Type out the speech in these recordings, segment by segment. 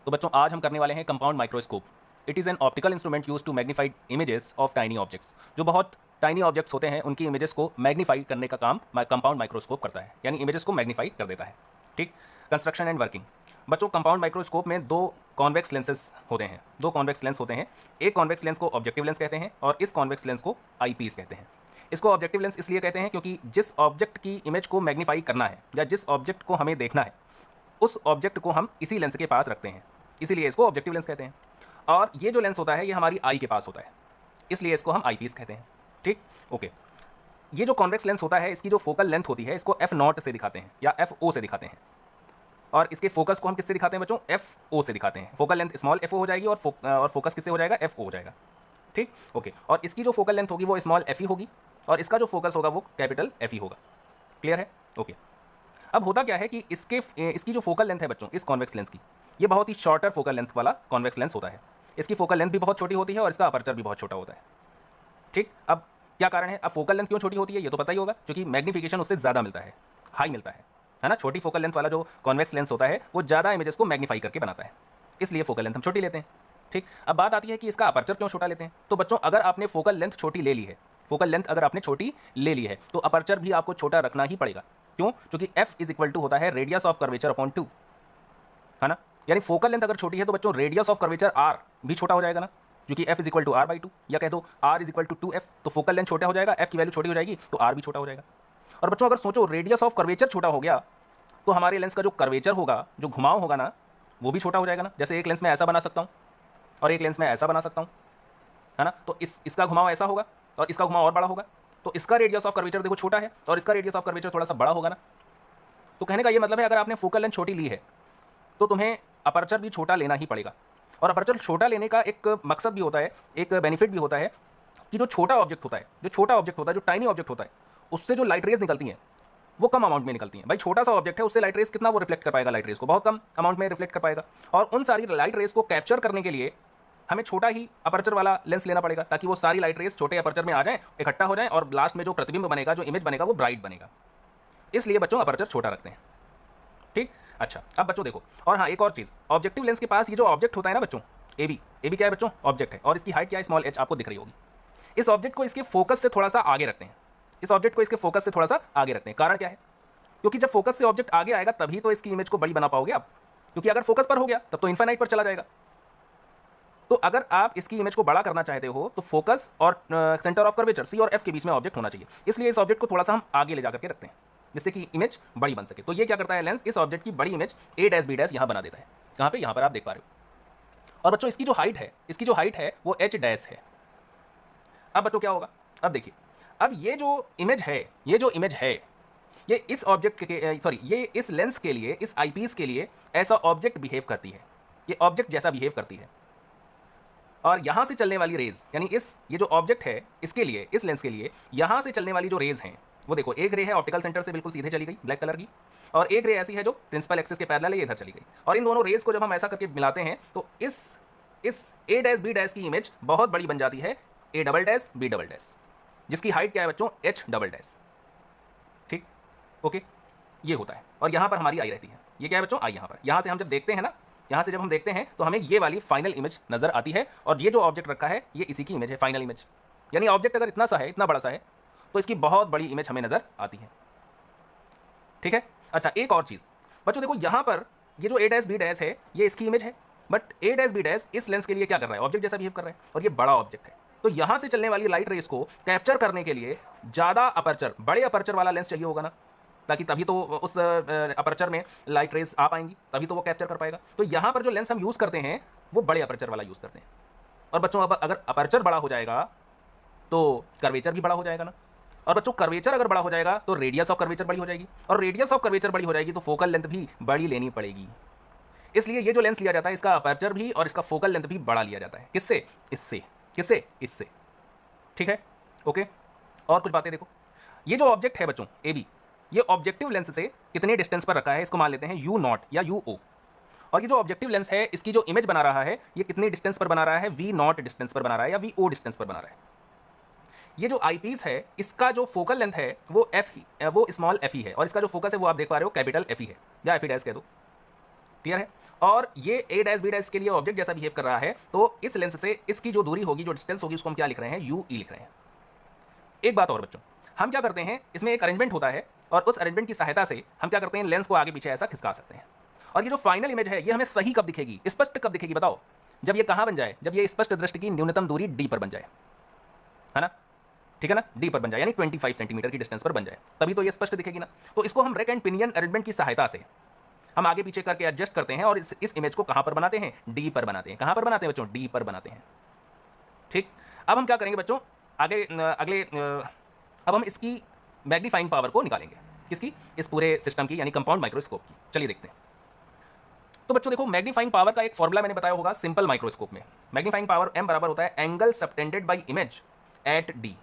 तो बच्चों आज हम करने वाले हैं compound microscope. It is an optical instrument use to magnified images of tiny objects. जो बहुत टाइनी ऑब्जेक्ट्स होते हैं उनकी इमेजेस को मैग्नीफाई करने का काम कंपाउंड माइक्रोस्कोप करता है, यानी इमेजेस को मैग्नीफाई कर देता है। ठीक, कंस्ट्रक्शन एंड वर्किंग। बच्चों कंपाउंड माइक्रोस्कोप में दो कॉन्वेक्स लेंसेज होते हैं, दो कॉन्वेक्स लेंस होते हैं। एक कॉन्वेक्स लेंस को ऑब्जेक्टिव लेंस कहते हैं और इस कॉन्वेक्स लेंस को आईपीस कहते हैं। इसको ऑब्जेक्टिव लेंस इसलिए कहते हैं क्योंकि जिस ऑब्जेक्ट की इमेज को मैग्नीफाई करना है या जिस ऑब्जेक्ट को हमें देखना है उस ऑब्जेक्ट को हम इसी लेंस के पास रखते हैं, इसीलिए इसको ऑब्जेक्टिव लेंस कहते हैं। और ये जो लेंस होता है ये हमारी आई के पास होता है, इसलिए इसको हम आईपीस कहते हैं। ठीक, ओके। ये जो कॉन्वेक्स लेंस होता है इसकी जो फोकल लेंथ होती है इसको एफ नॉट से दिखाते हैं या एफ ओ से दिखाते हैं, और इसके फोकस को हम किससे दिखाते हैं बच्चों? एफ ओ से दिखाते हैं। Focal length small f o हो जाएगी और फोकस किससे हो जाएगा? एफ ओ हो जाएगा। ठीक, ओके। और इसकी जो फोकल लेंथ होगी वो स्मॉल एफ ई होगी और इसका जो फोकस होगा वो कैपिटल एफ ई होगा। क्लियर है? ओके। अब होता क्या है कि इसकी जो फोकल लेंथ है बच्चों इस कॉन्वेक्स लेंस की, ये बहुत ही शॉर्टर फोकल लेंथ वाला कॉन्वेक्स लेंस होता है। इसकी फोकल लेंथ भी बहुत छोटी होती है और इसका अपर्चर भी बहुत छोटा होता है। ठीक, अब क्या कारण है? अब फोकल लेंथ क्यों छोटी होती है ये तो पता ही होगा, क्योंकि मैग्नीफिकेशन उससे ज़्यादा मिलता है, हाई मिलता है ना। छोटी फोकल लेंथ वाला जो कॉन्वेक्स लेंस होता है वो ज़्यादा इमेजेस को मैग्नीफाई करके बनाता है, इसलिए फोकल लेंथ हम छोटी लेते हैं। ठीक, अब बात आती है कि इसका अपर्चर क्यों छोटा लेते हैं। तो बच्चों अगर आपने फोकल लेंथ छोटी ले ली है, फोकल लेंथ अगर आपने छोटी ले ली है तो अपर्चर भी आपको छोटा रखना ही पड़ेगा। क्यों? क्योंकि f इज इक्वल टू होता है रेडियस ऑफ कर्वेचर अपॉन 2, है ना। यानी फोकल लेंथ अगर छोटी है तो बच्चों रेडियस ऑफ कर्वेचर r भी छोटा हो जाएगा ना, क्योंकि f is equal to r/2, या कह दो r is equal to 2f। तो फोकल लेंथ छोटा हो जाएगा, f की वैल्यू छोटी हो जाएगी तो r भी छोटा हो जाएगा। और बच्चों अगर सोचो रेडियस ऑफ कर्वेचर छोटा हो गया तो हमारे लेंस का जो कर्वेचर होगा, जो घुमाव होगा ना, वो भी छोटा हो जाएगा ना। जैसे एक लेंस में ऐसा बना सकता हूँ और एक लेंस में ऐसा बना सकता हूँ, है ना। तो इसका घुमाव ऐसा होगा और इसका घुमाव और बड़ा होगा, तो इसका रेडियस ऑफ कर्वेचर देखो छोटा है और इसका रेडियस ऑफ कर्वेचर थोड़ा सा बड़ा होगा ना। तो कहने का ये मतलब है अगर आपने फोकल लेंथ छोटी ली है तो तुम्हें अपर्चर भी छोटा लेना ही पड़ेगा। और अपर्चर छोटा लेने का एक मकसद भी होता है, एक बेनिफिट भी होता है कि जो छोटा ऑब्जेक्ट होता है, जो टाइनी ऑब्जेक्ट होता है, उससे जो लाइट रेज निकलती हैं वो कम अमाउंट में निकलती हैं। भाई छोटा सा ऑब्जेक्ट है, उससे लाइट रेज कितना वो रिफ्लेक्ट कर पाएगा? लाइट रेज को बहुत कम अमाउंट में रिफ्लेक्ट कर पाएगा। और उन सारी लाइट रेज को कैप्चर करने के लिए हमें छोटा ही अपर्चर वाला लेंस लेना पड़ेगा, ताकि वो सारी लाइट रेज छोटे अपर्चर में आ जाए, इकट्ठा हो जाए और लास्ट में जो प्रतिबिंब बनेगा, जो इमेज बनेगा वो ब्राइट बनेगा। इसलिए बच्चों अपर्चर छोटा रखते हैं। ठीक, अच्छा। अब बच्चों देखो, और हाँ एक और चीज़, ऑब्जेक्टिव लेंस के पास ये जो ऑब्जेक्ट होता है ना बच्चों, ए बी क्या है बच्चों? ऑब्जेक्ट है। और इसकी हाइट क्या है? स्मॉल h, आपको दिख रही होगी। इस ऑब्जेक्ट को इसके फोकस से थोड़ा सा आगे रखते हैं, कारण क्या है? क्योंकि जब फोकस से ऑब्जेक्ट आगे आएगा तभी तो इसकी इमेज को बड़ी बना पाओगे आप, क्योंकि अगर फोकस पर हो गया तब तो इनफाइनाइट पर चला जाएगा। तो अगर आप इसकी इमेज को बड़ा करना चाहते हो तो फोकस और सेंटर ऑफ कर्वेचर सी और एफ के बीच में ऑब्जेक्ट होना चाहिए, इसलिए इस ऑब्जेक्ट को थोड़ा सा हम आगे ले जाकर के रखते हैं जिससे कि इमेज बड़ी बन सके। तो ये क्या करता है लेंस, इस ऑब्जेक्ट की बड़ी image a dash b dash यहाँ बना देता है। कहाँ पे? यहाँ पर आप देख पा रहे हो। और बच्चों इसकी जो हाइट है वो h डैश है। अब बच्चों क्या होगा? अब देखिए, अब ये जो इमेज है ये इस ऑब्जेक्ट के ये इस लेंस के लिए, इस आईपीस के लिए ऐसा ऑब्जेक्ट बिहेव करती है, ये ऑब्जेक्ट जैसा बिहेव करती है। और यहाँ से चलने वाली रेज, यानी ये जो ऑब्जेक्ट है इसके लिए, इस लेंस के लिए यहाँ से चलने वाली जो रेज हैं वो देखो, एक रे है ऑप्टिकल सेंटर से बिल्कुल सीधे चली गई ब्लैक कलर की, और एक रे ऐसी है जो प्रिंसिपल एक्सिस के पैरेलल है, ये इधर चली गई। और इन दोनों रेज को जब हम ऐसा करके मिलाते हैं तो इस a डैश b डैश की इमेज बहुत बड़ी बन जाती है, a double dash b double dash, जिसकी हाइट क्या है बच्चों? h double dash. ठीक, ओके, ये होता है। और यहाँ पर हमारी आई रहती है, ये क्या है बच्चों? आई। यहाँ पर, यहाँ से हम जब देखते हैं ना, यहाँ से जब हम देखते हैं तो हमें ये वाली फाइनल इमेज नजर आती है, और ये जो ऑब्जेक्ट रखा है ये इसी की इमेज है, फाइनल इमेज। यानी ऑब्जेक्ट अगर इतना सा है, इतना बड़ा सा है, तो इसकी बहुत बड़ी इमेज हमें नजर आती है। ठीक है, अच्छा। एक और चीज बच्चों देखो, यहाँ पर ये जो a डैश b डैश है ये इसकी इमेज है, but a dash b dash इस लेंस के लिए क्या कर रहा है? ऑब्जेक्ट जैसा बिहेव कर रहा है, और ये बड़ा ऑब्जेक्ट है। तो यहाँ से चलने वाली लाइट रेस को कैप्चर करने के लिए ज्यादा अपर्चर, बड़े अपर्चर वाला लेंस चाहिए होगा ना, ताकि तभी तो उस अपर्चर में लाइट रेस आ पाएंगी, तभी तो वो कैप्चर कर पाएगा। तो यहाँ पर जो लेंस हम यूज़ करते हैं वो बड़े अपर्चर वाला यूज़ करते हैं। और बच्चों अब अगर अपर्चर बड़ा हो जाएगा तो कर्वेचर भी बड़ा हो जाएगा ना, और बच्चों कर्वेचर अगर बड़ा हो जाएगा तो रेडियस ऑफ कर्वेचर बड़ी हो जाएगी, और रेडियस ऑफ कर्वेचर बड़ी हो जाएगी तो फोकल लेंथ भी बड़ी लेनी पड़ेगी। इसलिए ये जो लेंस लिया जाता है इसका अपर्चर भी और इसका फोकल लेंथ भी बड़ा लिया जाता है। किससे? इससे। ठीक है, ओके। और कुछ बातें देखो, ये जो ऑब्जेक्ट है बच्चों ए बी, ये ऑब्जेक्टिव लेंस से कितने डिस्टेंस पर रखा है, इसको मान लेते हैं u नॉट या UO। और ये जो ऑब्जेक्टिव लेंस है इसकी जो इमेज बना रहा है ये कितनी डिस्टेंस पर बना रहा है? v नॉट डिस्टेंस पर बना रहा है या VO डिस्टेंस पर बना रहा है। ये जो आईपीस है इसका जो फोकल लेंथ है वो स्मॉल f ही है, और इसका जो फोकस है वो आप देख पा रहे हो कैपिटल F ही है, या F डैश कह दो। क्लियर है। और ये ए डैश बी डैश के लिए ऑब्जेक्ट जैसा बिहेव कर रहा है, तो इस लेंस से इसकी जो दूरी होगी, जो डिस्टेंस होगी, उसको हम क्या लिख रहे हैं, यू ई लिख रहे हैं। एक बात और बच्चों, हम क्या करते हैं, इसमें एक अरेंजमेंट होता है और उस अरेंजमेंट की सहायता से हम क्या करते हैं, लेंस को आगे पीछे ऐसा खिसका सकते हैं। और ये जो फाइनल इमेज है, ये हमें सही कब दिखेगी, स्पष्ट कब दिखेगी बताओ, जब ये कहाँ बन जाए, जब ये स्पष्ट दृष्टि की न्यूनतम दूरी डी पर बन जाए, है ना, ठीक है ना, डी पर बन जाए, यानी 25 सेंटीमीटर की डिस्टेंस पर बन जाए, तभी तो ये स्पष्ट दिखेगी ना। तो इसको हम रेक एंड पिनियन अरेंजमेंट की सहायता से हम आगे पीछे करके एडजस्ट करते हैं और इस इमेज को कहां पर बनाते हैं, डी पर बनाते हैं। कहां पर बनाते हैं बच्चों, डी पर बनाते हैं। ठीक, अब हम क्या करेंगे बच्चों, अब हम इसकी मैग्नीफाइंग पावर को निकालेंगे, किसकी, इस पूरे सिस्टम की, यानी कंपाउंड माइक्रोस्कोप की। चलिए देखते हैं। तो बच्चों देखो, मैग्नीफाइंग पावर का एक फॉर्मूला मैंने बताया होगा सिंपल माइक्रोस्कोप में। मैग्नीफाइंग पावर m बराबर होता है angle subtended by image at D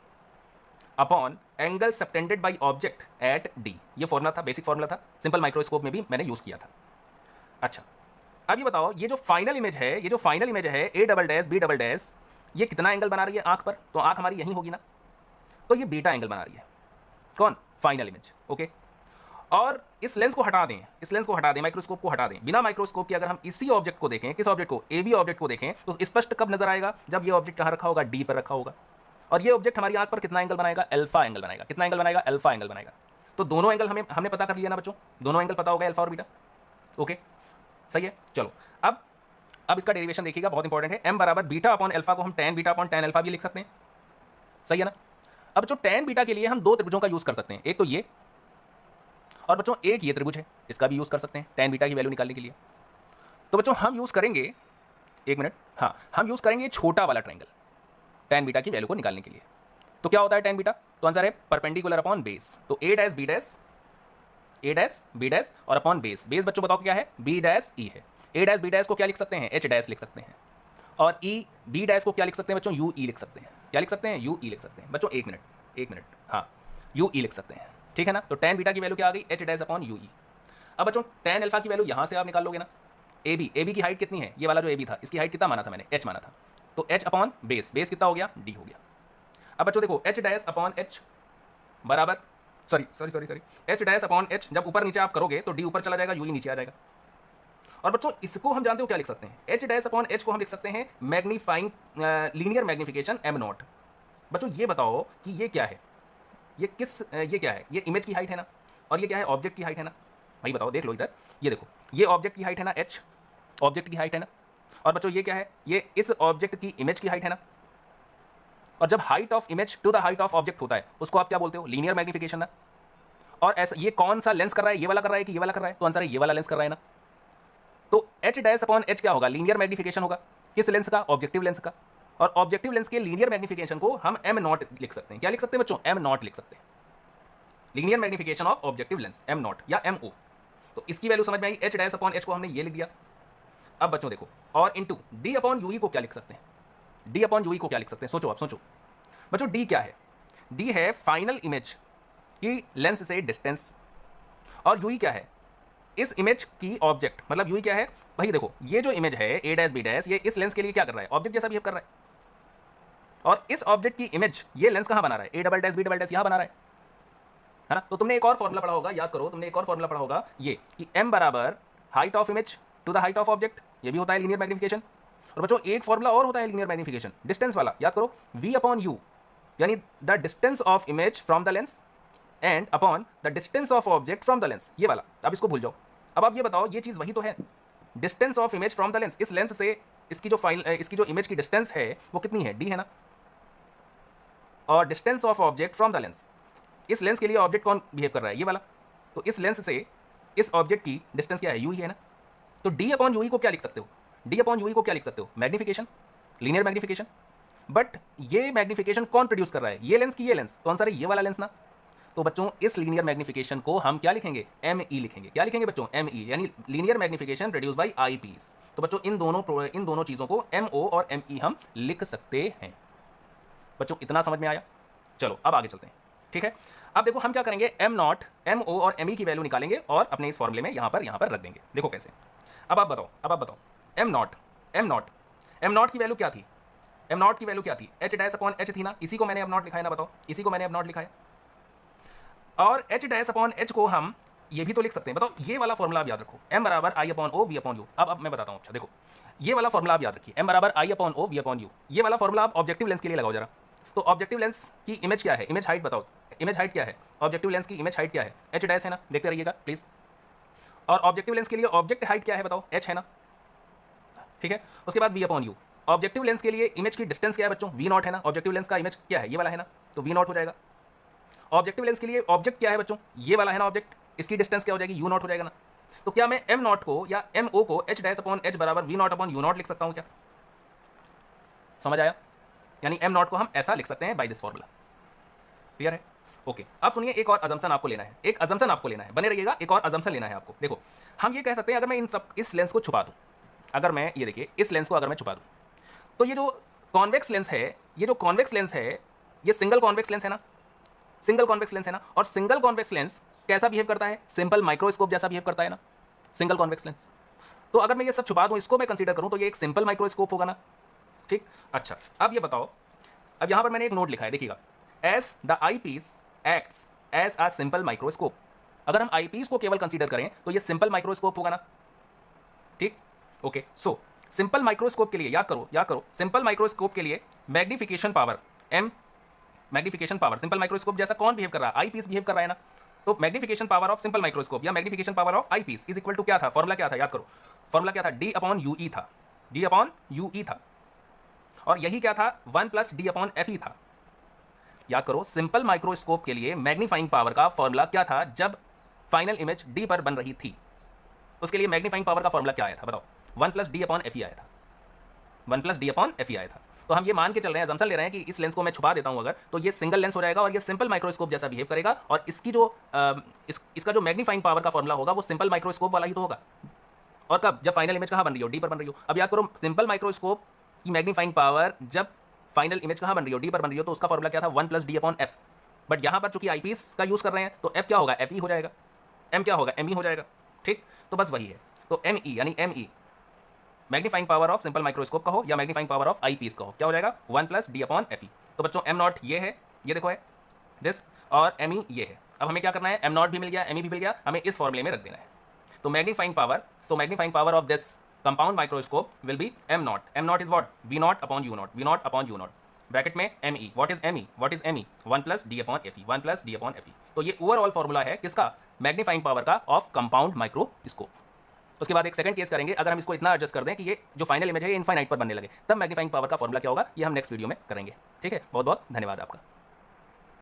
upon angle subtended by object at D. ये फॉर्मूला था, बेसिक फॉर्मूला था, सिंपल माइक्रोस्कोप में भी मैंने यूज किया था। अच्छा, अब ये बताओ, ये जो फाइनल इमेज है, ये जो फाइनल इमेज है A double dash B double dash, ये कितना एंगल बना रही है आंख पर, तो आंख हमारी यहीं होगी ना, तो ये बीटा एंगल बना रही है, कौन, फाइनल इमेज। ओके, और इस लेंस को हटा दें, इस लेंस को हटा दें, माइक्रोस्कोप को हटा दें, बिना माइक्रोस्कोप के अगर हम इसी ऑब्जेक्ट को देखें, किस ऑब्जेक्ट को, ए बी ऑब्जेक्ट को देखें, तो स्पष्ट कब नजर आएगा, जब ये ऑब्जेक्ट कहां रखा होगा, डी पर रखा होगा। और ये ऑब्जेक्ट हमारी आंख पर कितना एंगल बनाएगा, अल्फा एंगल बनाएगा। कितना एंगल बनाएगा, अल्फा एंगल बनाएगा। तो दोनों एंगल हमने पता कर लिया ना बच्चों, दोनों एंगल पता होगा, अल्फा और बीटा। ओके, सही है। चलो अब इसका डेरिवेशन देखिएगा, बहुत इंपॉर्टेंट है। m बराबर बीटा अपॉन अल्फा को हम tan beta upon tan alpha भी लिख सकते हैं, सही है ना। अब बच्चों tan बीटा के लिए हम दो त्रिभुजों का यूज कर सकते हैं, एक तो ये, और बच्चों एक ये त्रिभुज है, इसका भी यूज कर सकते हैं tan बीटा की वैल्यू निकालने के लिए। तो बच्चों हम यूज करेंगे, एक मिनट, हाँ, हम यूज करेंगे छोटा वाला ट्रायंगल tan बीटा की वैल्यू को निकालने के लिए। तो क्या होता है tan बीटा, तो आंसर है परपेंडिकुलर अपॉन बेस। तो a डैश b डैश और अपॉन बेस। बेस बच्चों बताओ क्या है, b डैश e है। a डैश b डैश को क्या लिख सकते हैं, h डैश लिख सकते हैं। और e b डैश को क्या लिख सकते हैं बच्चों, u e लिख सकते हैं। क्या लिख सकते हैं, u e लिख सकते हैं। बच्चों एक मिनट, हाँ, u e लिख सकते हैं, ठीक है ना। तो tan बीटा की वैल्यू क्या आ गई, h dash upon u e। अब बच्चों tan अल्फा की वैल्यू यहाँ से आप निकाल लोगे ना। ab की हाइट कितनी है, ये वाला जो ab था, इसकी हाइट कितना माना था मैंने, h माना था। तो h अपॉन बेस कितना हो गया, d हो गया। अब बच्चों देखो h डैश अपॉन h बराबर, sorry h dash upon h, जब ऊपर नीचे आप करोगे तो d ऊपर चला जाएगा, u नीचे आ जाएगा। और बच्चों इसको हम जानते हो क्या लिख सकते हैं, h डैश अपॉन h को हम लिख सकते हैं magnifying linear magnification m not. बच्चों ये बताओ कि ये क्या है, ये क्या है, ये इमेज की हाइट है ना, और ये क्या है, ऑब्जेक्ट की हाइट है ना। भाई बताओ, देख लो इधर, ये देखो, ये ऑब्जेक्ट की हाइट है ना, h ऑब्जेक्ट की हाइट है ना। और बच्चों ये क्या है, ये इस ऑब्जेक्ट की इमेज की हाइट है ना। और जब height of image to the height of object होता है, उसको आप क्या बोलते हो, लीनियर मैग्निफिकेशन ना। और ऐसा ये कौन सा लेंस कर रहा है, ये वाला कर रहा है कि ये वाला कर रहा है, तो आंसर है ये वाला लेंस कर रहा है ना। तो h डैश अपॉन h क्या होगा, लीनियर मैग्निफिकेशन होगा, किस लेंस का, ऑब्जेक्टिव लेंस का। और ऑब्जेक्टिव लेंस के लीनियर मैग्निफिकेशन को हम m नॉट लिख सकते हैं। क्या लिख सकते हैं बच्चों, m नॉट लिख सकते हैं, linear magnification of objective lens, m not या mo। तो इसकी वैल्यू समझ में आई, h डैश अपॉन h को हमने ये लिख दिया। अब बच्चों देखो, और इंटू d अपॉन यूई को क्या लिख सकते हैं, d अपॉन यूई को क्या लिख सकते हैं, सोचो आप, सोचो बच्चों। d क्या है, d है फाइनल इमेज की लेंस से डिस्टेंस, और यूई क्या है, इस इमेज की ऑब्जेक्ट, मतलब यूई क्या है भाई, देखो ये जो इमेज है a डैश b डैश, ये इस लेंस के लिए क्या कर रहा है, ऑब्जेक्ट जैसा बिहेव कर रहा है। और इस ऑब्जेक्ट की इमेज ये लेंस कहां बना रहा है, a double dash b double dash यहां बना रहा है ना। तो तुमने एक और फॉर्मूला पढ़ा होगा, याद करो, तुमने एक और फॉर्मूला पढ़ा होगा, ये कि m बराबर height of image to the height of object, ये भी होता है लीनियर मैग्निफिकेशन। और बच्चों एक फॉर्मूला और होता है लीनियर मैग्निफिकेशन, डिस्टेंस वाला, याद करो, v अपॉन u, यानी the distance of image from the lens and upon the distance of object from the lens, ये वाला। अब इसको भूल जाओ। अब आप ये बताओ, ये चीज वही तो है, distance of image from the lens, इस लेंस से इसकी जो इमेज की डिस्टेंस है वो कितनी है, d है ना। और distance of object from the lens, इस लेंस के लिए ऑब्जेक्ट कौन बिहेव कर रहा है, ये वाला। तो इस लेंस से इस ऑब्जेक्ट की डिस्टेंस क्या है, यू ही है ना। तो d अपॉन यूई को क्या लिख सकते हो, d अपॉन यूई को क्या लिख सकते हो, मैग्निफिकेशन, लीनियर मैग्निफिकेशन। बट ये मैग्निफिकेशन कौन प्रोड्यूस कर रहा है, ये लेंस की ये लेंस, तो आंसर है ये वाला लेंस ना। तो बच्चों इस लीनियर मैग्निफिकेशन को हम क्या लिखेंगे, ME लिखेंगे। क्या लिखेंगे बच्चों, ME, यानी linear magnification produce by eye piece. तो बच्चों इन दोनों चीजों को MO और ME हम लिख सकते हैं। बच्चों इतना समझ में आया। चलो अब आगे चलते हैं, ठीक है। अब देखो हम क्या करेंगे, M नॉट, MO और ME की वैल्यू निकालेंगे और अपने इस फॉर्मूले में यहाँ पर रख देंगे। देखो कैसे। अब आप बताओ M नॉट की वैल्यू क्या थी, M नॉट की वैल्यू क्या थी, h डैश अपॉन h थी ना। इसी को मैंने M नॉट लिखा है ना, बताओ, इसी को मैंने M नॉट लिखा है। और h डैश अपॉन h को हम ये भी तो लिख सकते हैं। बताओ ये वाला फॉर्मूला आप याद रखो, m बराबर I upon O V upon U. अब मैं बताता हूँ। अच्छा देखो, ये वाला फॉर्मूला आप याद रखिए, m बराबर I upon O V upon U. ये वाला फॉर्मूला आप ऑब्जेक्टिव लेंस के लिए लगाओ जरा। तो ऑब्जेक्टिव लेंस की इमेज क्या है, इमेज हाइट बताओ, इमेज हाइट क्या है, ऑब्जेक्टिव लेंस की इमेज हाइट क्या है, h डैश है ना, देखते रहिएगा प्लीज। और ऑब्जेक्टिव लेंस के लिए ऑब्जेक्ट हाइट क्या है बताओ, h है ना, ठीक है। उसके बाद v upon you. Objective lens के लिए इमेज की डिस्टेंस क्या है बच्चों, v नॉट है ना। ऑब्जेक्टिव लेंस का इमेज क्या है, ये वाला है ना, तो v नॉट हो जाएगा। ऑब्जेक्टिव लेंस के लिए ऑब्जेक्ट क्या है बच्चों, ये वाला है ना ऑब्जेक्ट, इसकी डिस्टेंस क्या हो जाएगी, u नॉट हो जाएगा ना। तो क्या मैं m नॉट को या mo को h डैश अपॉन h बराबर v not upon u not लिख सकता हूँ क्या? समझ आया? यानी m नॉट को हम ऐसा लिख सकते हैं बाय दिस फॉर्मूला। क्लियर है? ओके। अब सुनिए, एक और अजम्पशन आपको लेना है, एक अजम्पशन आपको लेना है, बने रहिएगा। एक और अजम्पशन लेना है आपको। देखो, हम ये कह सकते हैं अगर मैं इस लेंस को छुपा दूं, अगर मैं ये देखिए इस लेंस को अगर मैं छुपा दूं, तो ये जो कॉन्वेक्स लेंस है, ये जो कॉन्वेक्स लेंस है, ये सिंगल कॉन्वेक्स लेंस है ना, सिंगल कॉन्वेक्स लेंस है ना। और सिंगल कॉन्वेक्स लेंस कैसा बिहेव करता है, सिंपल माइक्रोस्कोप जैसा बिहेव करता है ना, सिंगल कॉन्वेक्स लेंस। तो अगर मैं ये सब छुपा दूं, इसको मैं कंसीडर करूं, तो ये एक सिंपल माइक्रोस्कोप होगा ना, ठीक। अच्छा, अब ये बताओ, अब यहां पर मैंने एक नोट लिखा है, देखिएगा, as the eye piece acts as a simple microscope. अगर हम आई पीस को केवल कंसीडर करें तो ये सिंपल माइक्रोस्कोप होगा ना, ठीक। ओके, सो सिंपल माइक्रोस्कोप के लिए याद करो, सिंपल माइक्रोस्कोप के लिए magnification power m, magnification power simple microscope जैसा कौन बिहेव कर रहा है, आई पीस बिहेव कर रहा है ना। तो magnification power of simple microscope या magnification power of eye piece is equal to क्या था, फॉर्मूला क्या था, याद करो, फॉर्मूला क्या था, d अपॉन यू ई था, d अपॉन यू ई था। और यही क्या था, 1 प्लस डी अपॉन एफ ई था। याद करो, सिंपल माइक्रोस्कोप के लिए मैग्नीफाइंग पावर का फॉर्मूला क्या था जब फाइनल इमेज डी पर बन रही थी, उसके लिए मैग्नीफाइंग पावर का फॉर्मूला क्या आया था बताओ, 1 प्लस डी अपॉन एफ ई आया था, 1 प्लस डी अपॉन एफ ई आया था। तो हम ये मान के चल रहे हैं, अजम्पशन ले रहे हैं कि इस लेंस को मैं छुपा देता हूं अगर, तो ये सिंगल लेंस हो जाएगा और ये सिंपल माइक्रोस्कोप जैसा बिहेव करेगा। और इसकी जो इसका जो मैग्नीफाइंग पावर का फॉर्मूला होगा वो सिंपल माइक्रोस्कोप वाला ही तो होगा। और कब, जब फाइनल इमेज कहाँ बन रही हो, डी पर बन रही हो। अब याद करो, सिंपल माइक्रोस्कोप की मैग्नीफाइंग पावर जब फाइनल इमेज कहाँ बन रही हो, डी पर बन रही हो, तो उसका फॉर्मूला क्या था, 1 plus D upon F. But यहाँ पर चूंकि आईपीस का यूज कर रहे हैं तो एफ क्या होगा, एफ ई हो जाएगा, एम क्या होगा, एम ई हो जाएगा, ठीक। तो बस वही है। तो एम ई यानी M E magnifying power of simple microscope का हो या magnifying power of eye piece का हो, क्या हो जाएगा, 1 plus D upon F E. तो बच्चों एम नॉट ये है, ये देखो है दिस, और एम ई ये है। अब हमें क्या करना है, एम नॉट भी मिल गया, एम ई भी मिल गया, हमें इस फॉर्मूले में रख देना है। तो magnifying power of this compound microscope will be M naught. M naught is what, V naught upon U naught, V naught upon U naught, bracket में M E. What is M E, what is M E, 1 plus D upon F E, 1 plus D upon F E. तो ये overall formula है किसका, magnifying power का of compound microscope. उसके बाद एक second case करेंगे, अगर हम इसको इतना एडजस्ट कर दें कि ये जो फाइनल इमेज है ये इनफाइनाइट पर बनने लगे, तब मैग्नीफाइंग पावर का फॉर्मूला क्या होगा, ये हम नेक्स्ट वीडियो में करेंगे। ठीक है, बहुत बहुत धन्यवाद आपका।